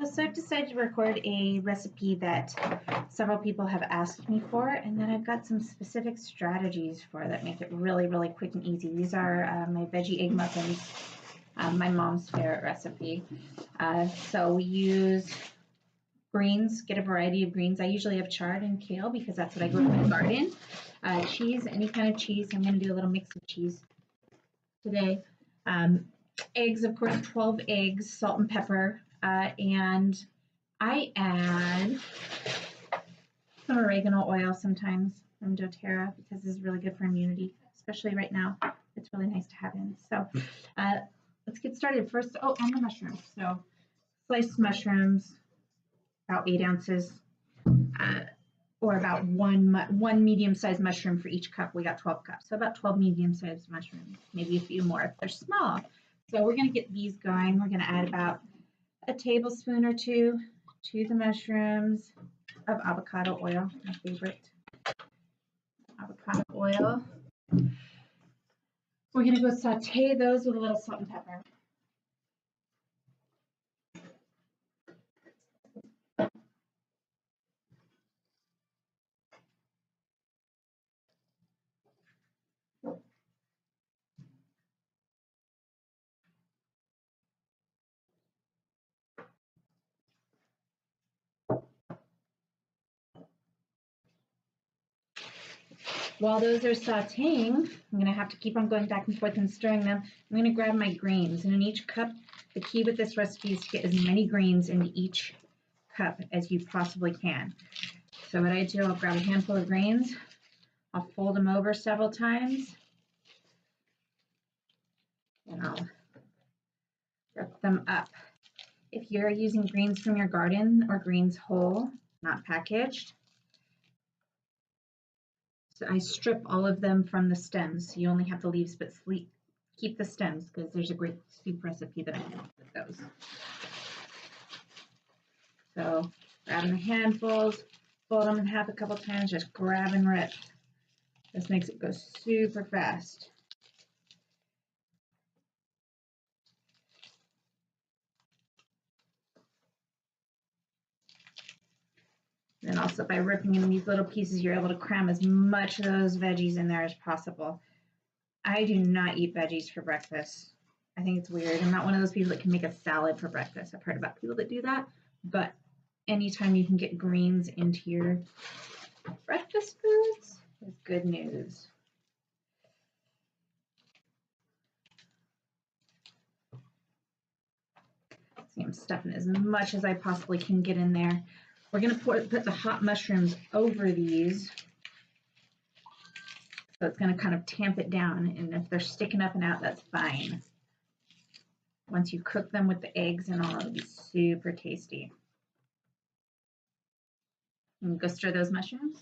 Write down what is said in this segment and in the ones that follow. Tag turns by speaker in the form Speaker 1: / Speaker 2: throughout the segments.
Speaker 1: So I've decided to record a recipe that several people have asked me for, and then I've got some specific strategies for that make it really, really quick and easy. These are my veggie egg muffins, my mom's favorite recipe. So we use greens, get a variety of greens. I usually have chard and kale because that's what I grew up in the garden. Cheese, any kind of cheese. I'm going to do a little mix of cheese today. Eggs, of course, 12 eggs, salt and pepper. And I add some oregano oil sometimes from doTERRA because this is really good for immunity, especially right now. It's really nice to have in. So let's get started. First, and the mushrooms. So sliced mushrooms, about 8 ounces, or about one medium-sized mushroom for each cup. We got 12 cups, so about 12 medium-sized mushrooms, maybe a few more if they're small. So we're going to get these going. We're going to add about a tablespoon or two to the mushrooms of avocado oil, my favorite avocado oil. We're going to go saute those with a little salt and pepper. While those are sauteing, I'm going to have to keep on going back and forth and stirring them. I'm going to grab my greens, and in each cup, the key with this recipe is to get as many greens into each cup as you possibly can. So what I do, I'll grab a handful of greens, I'll fold them over several times, and I'll rip them up. If you're using greens from your garden or greens whole, not packaged, so I strip all of them from the stems. So you only have the leaves, but keep the stems because there's a great soup recipe that I have with those. So grabbing the handfuls, fold them in half a couple times, just grab and rip. This makes it go super fast. And also by ripping in these little pieces, you're able to cram as much of those veggies in there as possible. I do not eat veggies for breakfast. I think it's weird. I'm not one of those people that can make a salad for breakfast. I've heard about people that do that, but anytime you can get greens into your breakfast foods is good news. See, I'm stuffing as much as I possibly can get in there. We're going to put the hot mushrooms over these. So it's going to kind of tamp it down. And if they're sticking up and out, that's fine. Once you cook them with the eggs and all, it'll be super tasty. And go stir those mushrooms.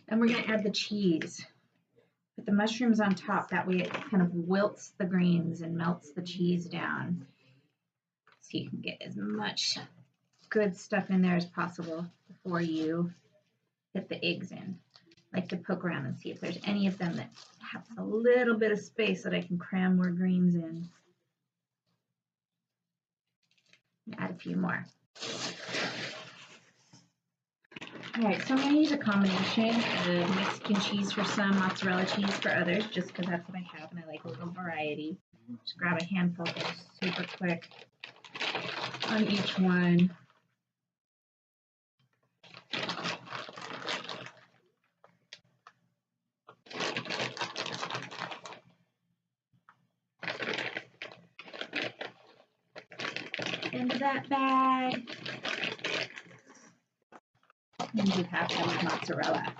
Speaker 1: And we're going to add the cheese. Put the mushrooms on top. That way it kind of wilts the greens and melts the cheese down. So you can get as much good stuff in there as possible before you get the eggs in. I like to poke around and see if there's any of them that have a little bit of space that I can cram more greens in. Add a few more. All right, so I'm going to use a combination of Mexican cheese for some, mozzarella cheese for others, just because that's what I have and I like a little variety. Just grab a handful super quick on each one. Into that bag. And do half that with mozzarella.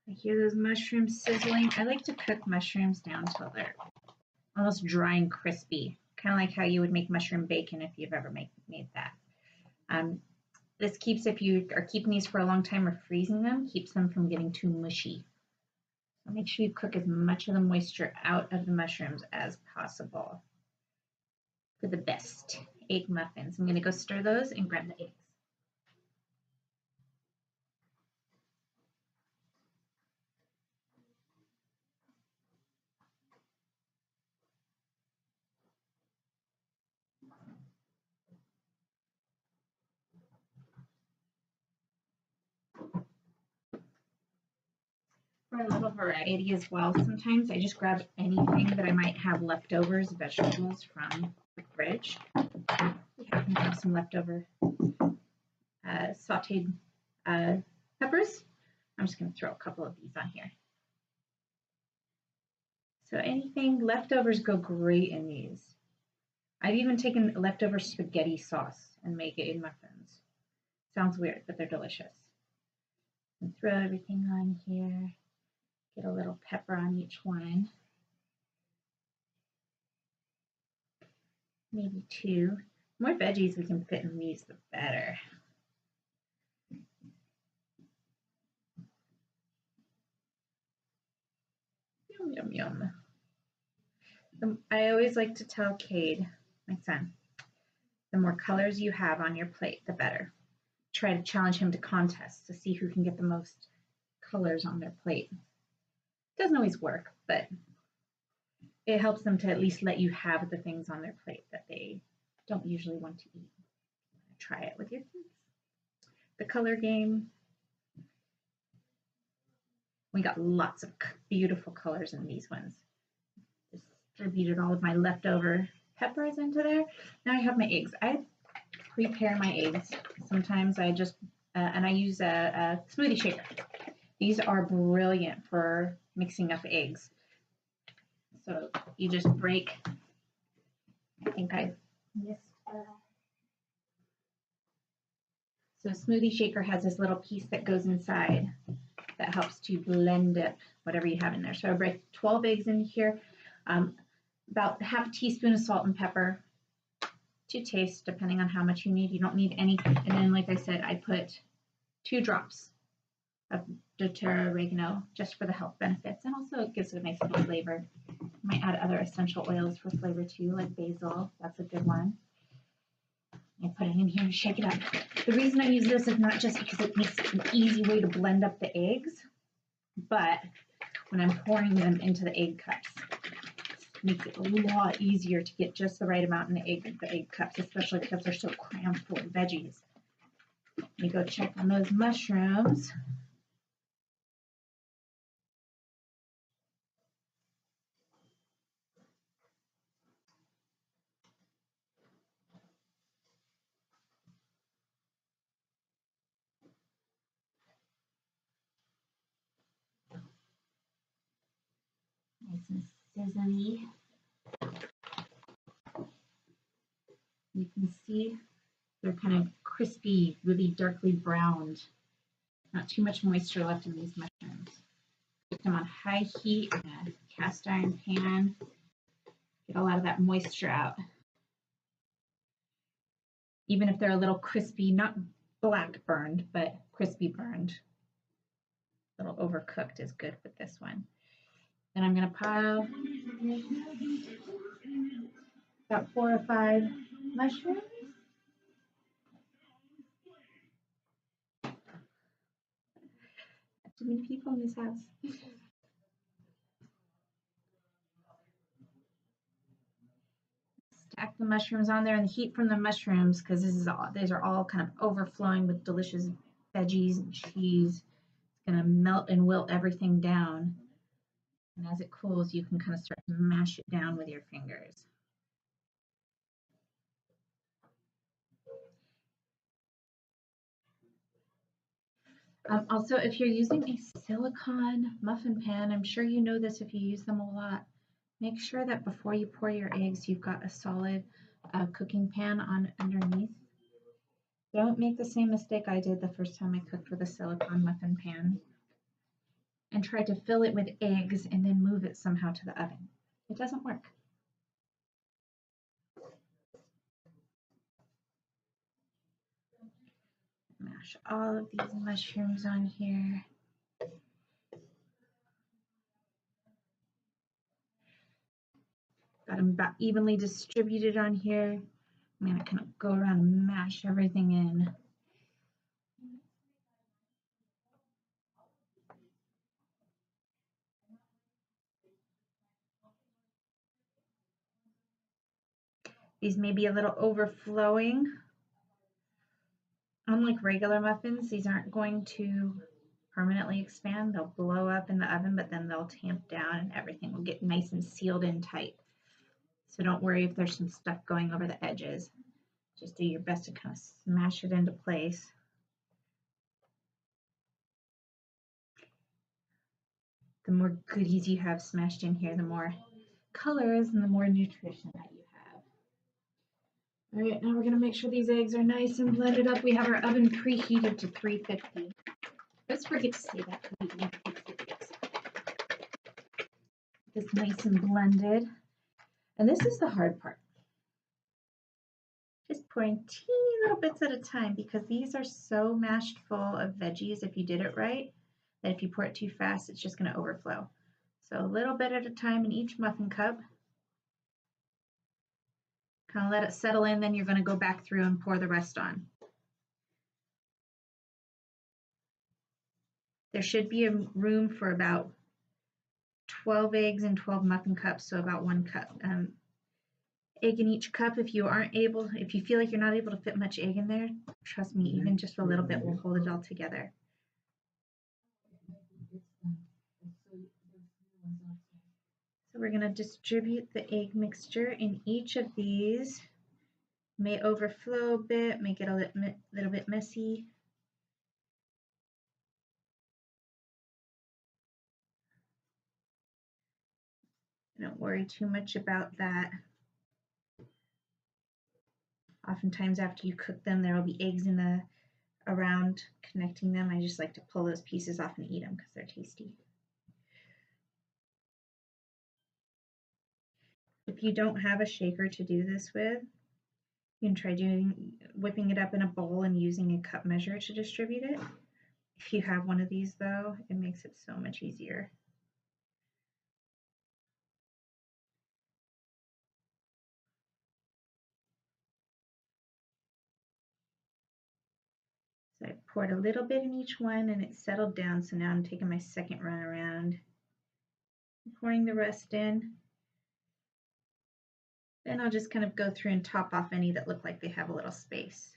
Speaker 1: I hear those mushrooms sizzling. I like to cook mushrooms down until they're almost dry and crispy, kind of like how you would make mushroom bacon if you've ever made that. Um, this keeps, if you are keeping these for a long time or freezing them, keeps them from getting too mushy. So make sure you cook as much of the moisture out of the mushrooms as possible for the best egg muffins. I'm going to go stir those and grab the eggs. For a little variety as well, sometimes I just grab anything that I might have leftovers, vegetables from the fridge. We happen to have some leftover sauteed peppers. I'm just going to throw a couple of these on here. So anything, leftovers go great in these. I've even taken leftover spaghetti sauce and make it in muffins. Sounds weird, but they're delicious. And throw everything on here. Get a little pepper on each one. Maybe 2. The more veggies we can fit in these, the better. Yum, yum, yum. I always like to tell Cade, my son, the more colors you have on your plate, the better. Try to challenge him to contests to see who can get the most colors on their plate. Doesn't always work, but it helps them to at least let you have the things on their plate that they don't usually want to eat. Try it with your kids. The color game. We got lots of beautiful colors in these ones. Distributed all of my leftover peppers into there. Now I have my eggs. I prepare my eggs. Sometimes I just, and I use a smoothie shaker. These are brilliant for mixing up eggs. So you just break, I think I missed. So a smoothie shaker has this little piece that goes inside that helps to blend up whatever you have in there. So I break 12 eggs in here, about half a teaspoon of salt and pepper to taste, depending on how much you need. You don't need any. And then, like I said, I put 2 drops of doTERRA oregano just for the health benefits, and also it gives it a nice little flavor. You might add other essential oils for flavor too, like basil. That's a good one. I put it in here and shake it up. The reason I use this is not just because it makes it an easy way to blend up the eggs, but when I'm pouring them into the egg cups, it makes it a lot easier to get just the right amount in the egg cups, especially because they're so crammed full of veggies. Let me go check on those mushrooms. Nice and sizzly. You can see they're kind of crispy, really darkly browned. Not too much moisture left in these mushrooms. Put them on high heat in a cast iron pan. Get a lot of that moisture out. Even if they're a little crispy, not black burned, but crispy burned. A little overcooked is good with this one. Then I'm going to pile about 4 or 5 mushrooms. Too many people in this house. Stack the mushrooms on there, and the heat from the mushrooms, because these are all kind of overflowing with delicious veggies and cheese. It's going to melt and wilt everything down. And as it cools, you can kind of start to mash it down with your fingers. Also, if you're using a silicone muffin pan, I'm sure you know this if you use them a lot, make sure that before you pour your eggs, you've got a solid cooking pan on underneath. Don't make the same mistake I did the first time I cooked with a silicone muffin pan and tried to fill it with eggs and then move it somehow to the oven. It doesn't work. Mash all of these mushrooms on here. Got them about evenly distributed on here. I'm going to kind of go around and mash everything in. These may be a little overflowing. Unlike regular muffins, these aren't going to permanently expand. They'll blow up in the oven, but then they'll tamp down and everything will get nice and sealed in tight. So don't worry if there's some stuff going over the edges. Just do your best to kind of smash it into place. The more goodies you have smashed in here, the more colors and the more nutrition that you have. All right, now we're going to make sure these eggs are nice and blended up. We have our oven preheated to 350. Let's forget to say that. This nice and blended. And this is the hard part. Just pouring teeny little bits at a time because these are so mashed full of veggies if you did it right, that if you pour it too fast, it's just going to overflow. So a little bit at a time in each muffin cup. Kind of let it settle in, then you're going to go back through and pour the rest on. There should be a room for about 12 eggs in 12 muffin cups, so about 1 cup. Egg in each cup. If you feel like you're not able to fit much egg in there, trust me, even just a little bit will hold it all together. So we're going to distribute the egg mixture in each of these. May overflow a bit, make it a little bit messy. Don't worry too much about that. Oftentimes after you cook them, there will be eggs around connecting them. I just like to pull those pieces off and eat them because they're tasty. If you don't have a shaker to do this with, you can try whipping it up in a bowl and using a cup measure to distribute it. If you have one of these though, it makes it so much easier. So I poured a little bit in each one and it settled down. So now I'm taking my second run around, pouring the rest in. Then I'll just kind of go through and top off any that look like they have a little space.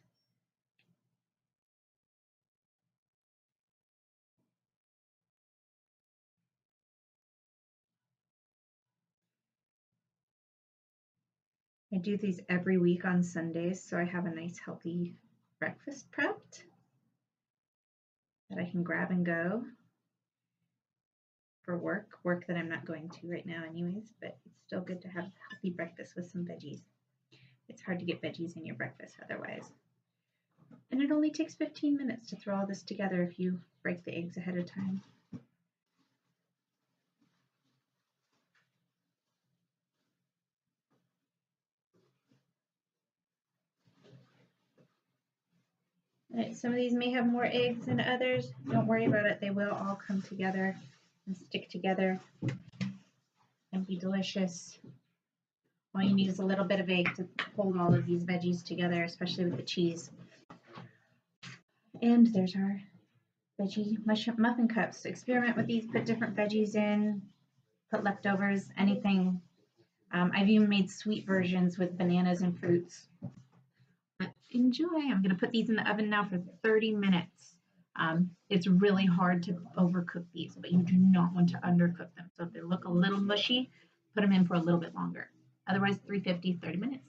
Speaker 1: I do these every week on Sundays, so I have a nice healthy breakfast prepped that I can grab and go for work that I'm not going to right now anyways, but it's still good to have a healthy breakfast with some veggies. It's hard to get veggies in your breakfast otherwise. And it only takes 15 minutes to throw all this together if you break the eggs ahead of time. All right, some of these may have more eggs than others. Don't worry about it. They will all come together and stick together and be delicious. All you need is a little bit of egg to hold all of these veggies together, especially with the cheese. And there's our veggie muffin cups. Experiment with these, put different veggies in, put leftovers, anything. I've even made sweet versions with bananas and fruits. But enjoy. I'm going to put these in the oven now for 30 minutes. It's really hard to overcook these, but you do not want to undercook them. So if they look a little mushy, put them in for a little bit longer. Otherwise, 350, 30 minutes.